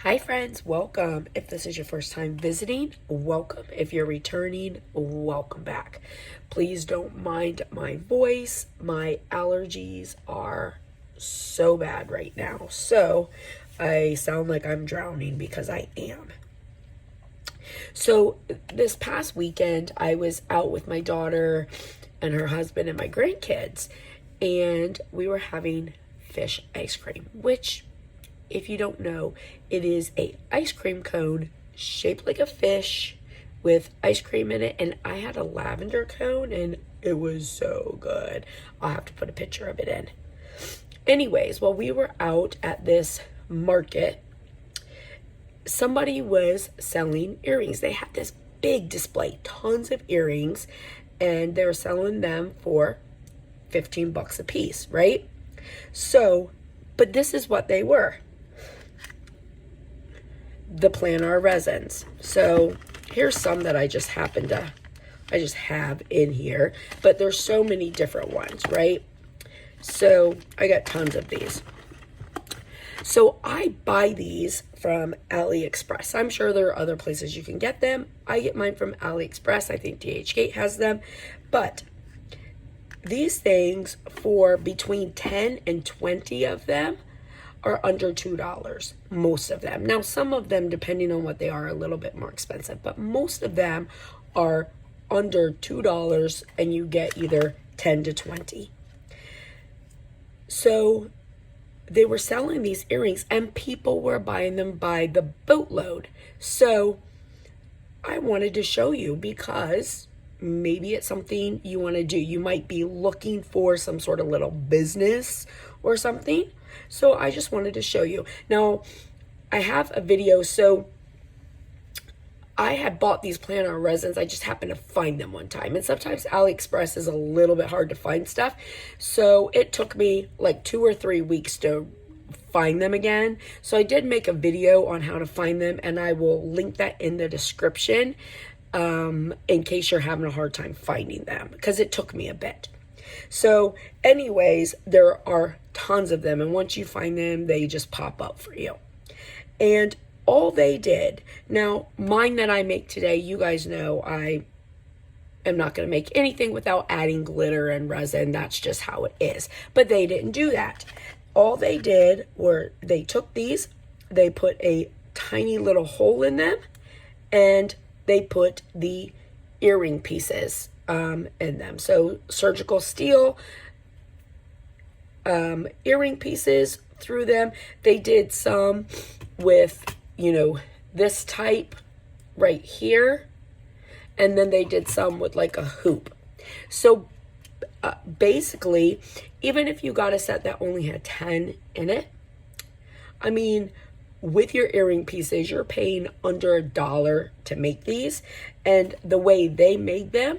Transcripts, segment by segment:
Hi friends, welcome. If this is your first time visiting, welcome. If you're returning, welcome back. Please don't mind my voice. My allergies are so bad right now. So I sound like I'm drowning because I am. So this past weekend, I was out with my daughter and her husband and my grandkids, and we were having fish ice cream, which, if you don't know, it is a ice cream cone shaped like a fish with ice cream in it. And I had a lavender cone and it was so good. I'll have to put a picture of it in. Anyways, while we were out at this market, somebody was selling earrings. They had this big display, tons of earrings, and they were selling them for $15 a piece, right? So, but this is what they were. The planar resins. So here's some that I just have in here, but there's so many different ones, right? So I got tons of these. So I buy these from AliExpress. I'm sure there are other places you can get them. I get mine from AliExpress. I think DHgate has them. But these things, for between 10 and 20 of them, are under $2, most of them. Now, some of them, depending on what they are a little bit more expensive, but most of them are under $2 and you get either 10 to 20. So they were selling these earrings and people were buying them by the boatload. So I wanted to show you because maybe it's something you want to do. You might be looking for some sort of little business or something. So I just wanted to show you. Now, I have a video. So I had bought these planar resins. I just happened to find them one time. And sometimes AliExpress is a little bit hard to find stuff. So it took me like 2 or 3 weeks to find them again. So I did make a video on how to find them, and I will link that in the description in case you're having a hard time finding them, because it took me a bit. So anyways, there are tons of them, and once you find them, they just pop up for you. And all they did, now mine that I make today, you guys know I am not going to make anything without adding glitter and resin. That's just how it is. But they didn't do that. All they did were they took these, they put a tiny little hole in them, and they put the earring pieces in them. So surgical steel earring pieces through them. They did some with, this type right here. And then they did some with like a hoop. So basically, even if you got a set that only had 10 in it, I mean, with your earring pieces, you're paying under $1 to make these. And the way they made them,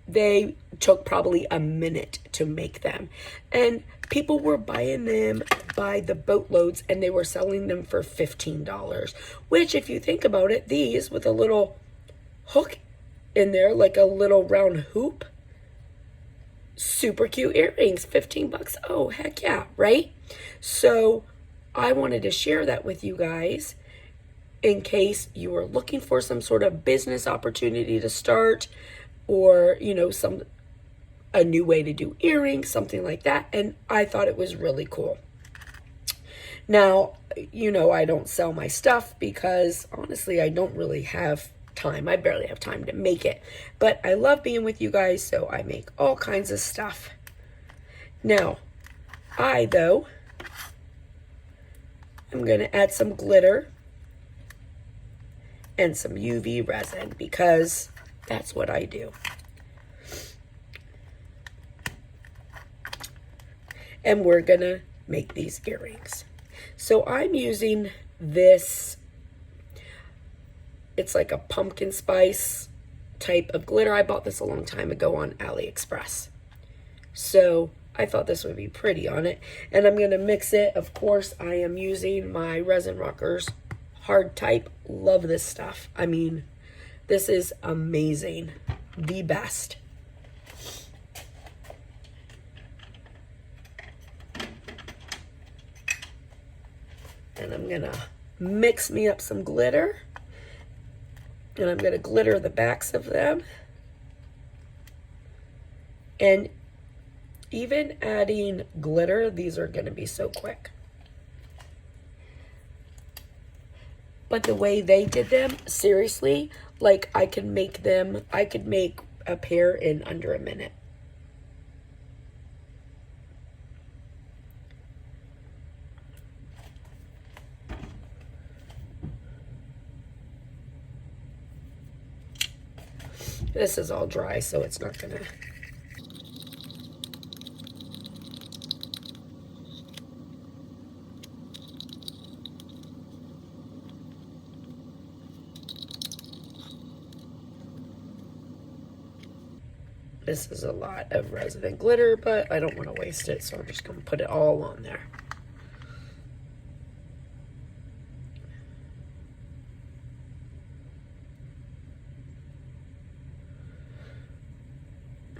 they took probably a minute to make them. And people were buying them by the boatloads, and they were selling them for $15. Which, if you think about it, these with a little hook in there, like a little round hoop, super cute earrings, $15. Oh, heck yeah, right? So I wanted to share that with you guys in case you were looking for some sort of business opportunity to start, or, a new way to do earrings, something like that. And I thought it was really cool. Now, I don't sell my stuff because honestly, I don't really have time. I barely have time to make it. But I love being with you guys, so I make all kinds of stuff. Now, I'm going to add some glitter and some UV resin because that's what I do. And we're going to make these earrings. So I'm using this, it's like a pumpkin spice type of glitter. I bought this a long time ago on AliExpress. So I thought this would be pretty on it. And I'm going to mix it. Of course, I am using my Resin Rockers hard type. Love this stuff. I mean, this is amazing. The best. And I'm going to mix me up some glitter, and I'm going to glitter the backs of them. And even adding glitter, these are going to be so quick. But the way they did them, seriously, like I could make a pair in under a minute. This is all dry, so it's not gonna. This is a lot of resin and glitter, but I don't want to waste it, so I'm just going to put it all on there.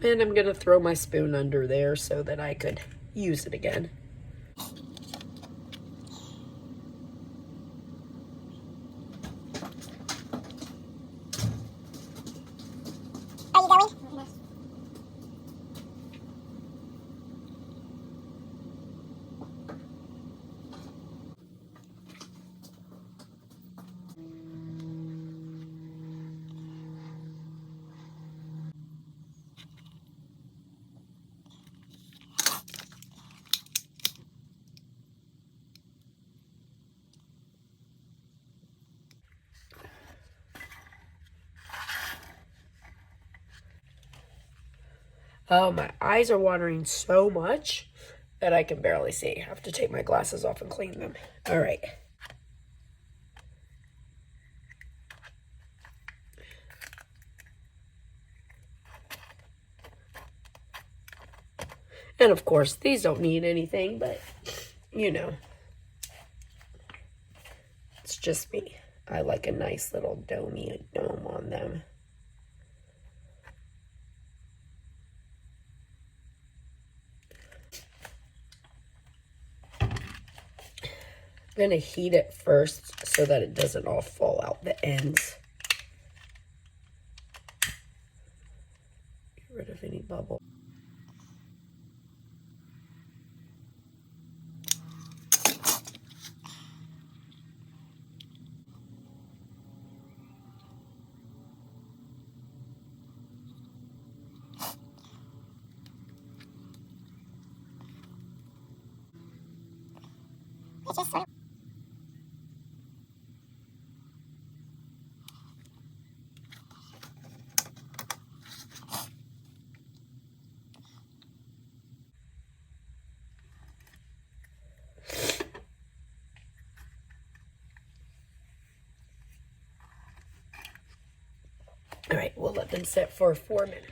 And I'm going to throw my spoon under there so that I could use it again. Are you going? Oh, my eyes are watering so much that I can barely see. I have to take my glasses off and clean them. All right. And of course, these don't need anything, but you know, it's just me. I like a nice little dome on them. I'm going to heat it first so that it doesn't all fall out the ends. Get rid of any bubble. It's just sort of. All right, we'll let them sit for 4 minutes.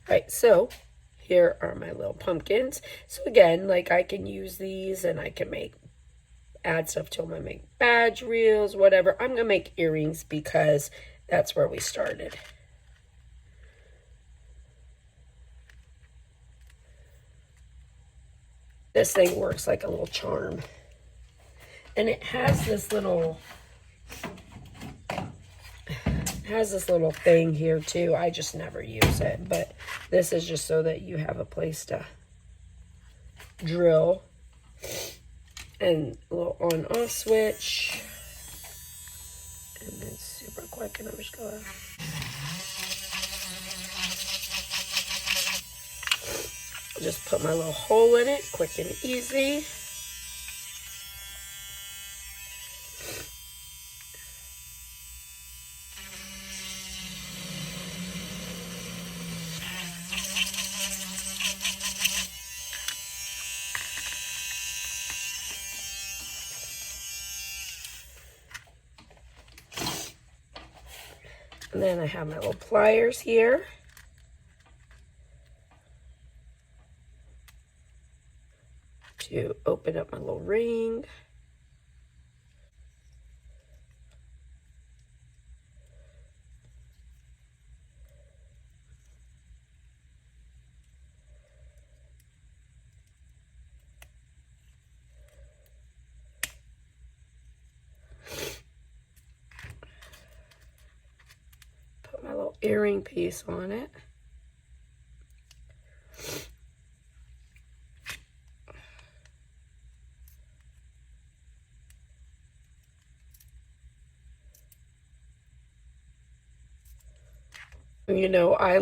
All right, so here are my little pumpkins. So again, like I can use these and I can add stuff to them. I make badge reels, whatever. I'm gonna make earrings because that's where we started. This thing works like a little charm. And it has this little thing here too. I just never use it, but this is just so that you have a place to drill. And a little on off switch. And it's super quick, and I'm just gonna just put my little hole in it, quick and easy. And then I have my little pliers here. To open up my little ring. earring piece on it. You know, I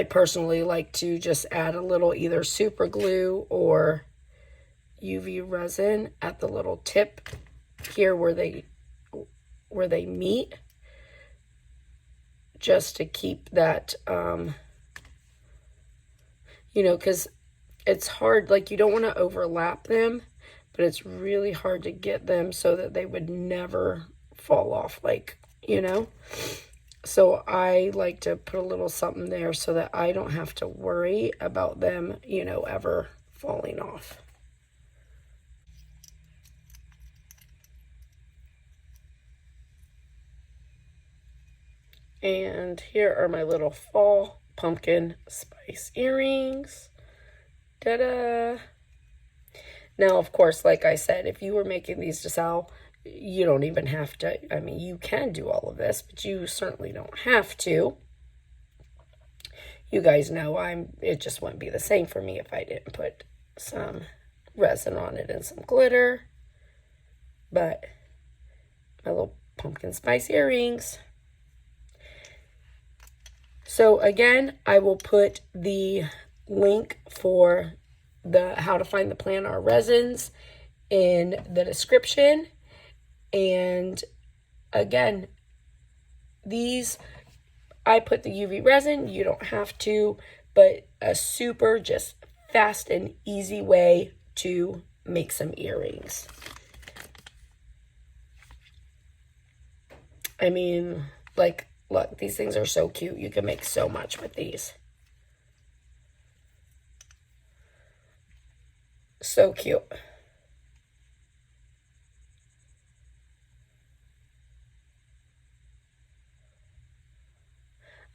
personally like to just add a little either super glue or UV resin at the little tip here where they meet, just to keep that, you know, because it's hard, like you don't want to overlap them, but it's really hard to get them so that they would never fall off, like, you know. So I like to put a little something there so that I don't have to worry about them, you know, ever falling off. And here are my little fall pumpkin spice earrings. Ta-da! Now, of course, like I said, if you were making these to sell, you don't even have to, I mean, you can do all of this, but you certainly don't have to. You guys know it just wouldn't be the same for me if I didn't put some resin on it and some glitter. But my little pumpkin spice earrings. So again, I will put the link for how to find the planar resins in the description. And again, these, I put the UV resin, you don't have to, but a super just fast and easy way to make some earrings. I mean, like, look, these things are so cute. You can make so much with these. So cute.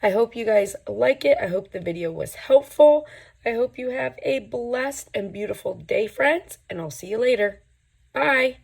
I hope you guys like it. I hope the video was helpful. I hope you have a blessed and beautiful day, friends, and I'll see you later. Bye.